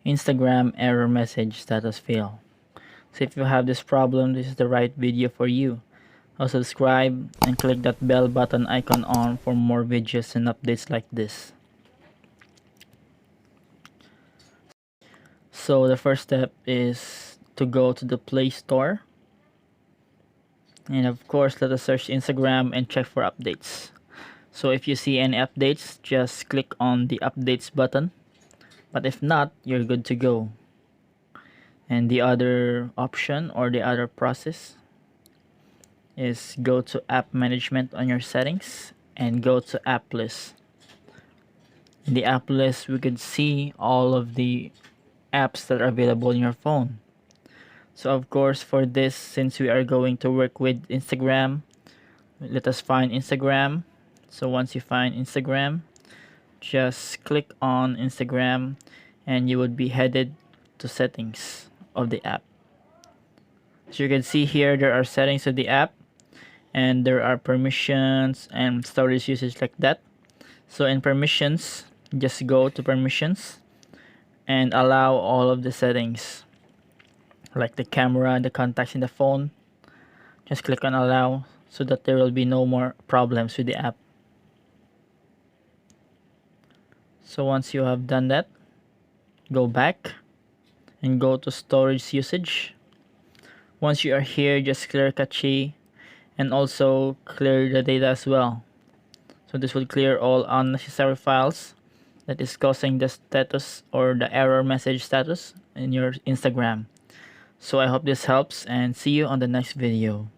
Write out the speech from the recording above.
Instagram error message status fail. So if you have this problem, this is the right video for you. Also subscribe and click that bell button icon on for more videos and updates like this. So the first step is to go to the Play Store. And of course, let us search Instagram and check for updates. So if you see any updates, just click on the updates button. But if not, you're good to go. And the other option or the other process is go to app management on your settings and go to app list. In the app list, we could see all of the apps that are available in your phone. So of course, for this, since we are going to work with Instagram, let us find Instagram. So once you find Instagram, just click on Instagram and you would be headed to settings of the app. So you can see here there are settings of the app and there are permissions and storage usage like that. So in permissions, just go to permissions and allow all of the settings like the camera, the contacts in the phone. Just click on allow so that there will be no more problems with the app. So once you have done that, go back and go to storage usage. Once you are here, just clear cache and also clear the data as well. So this will clear all unnecessary files that is causing the status or the error message status in your Instagram. So I hope this helps and see you on the next video.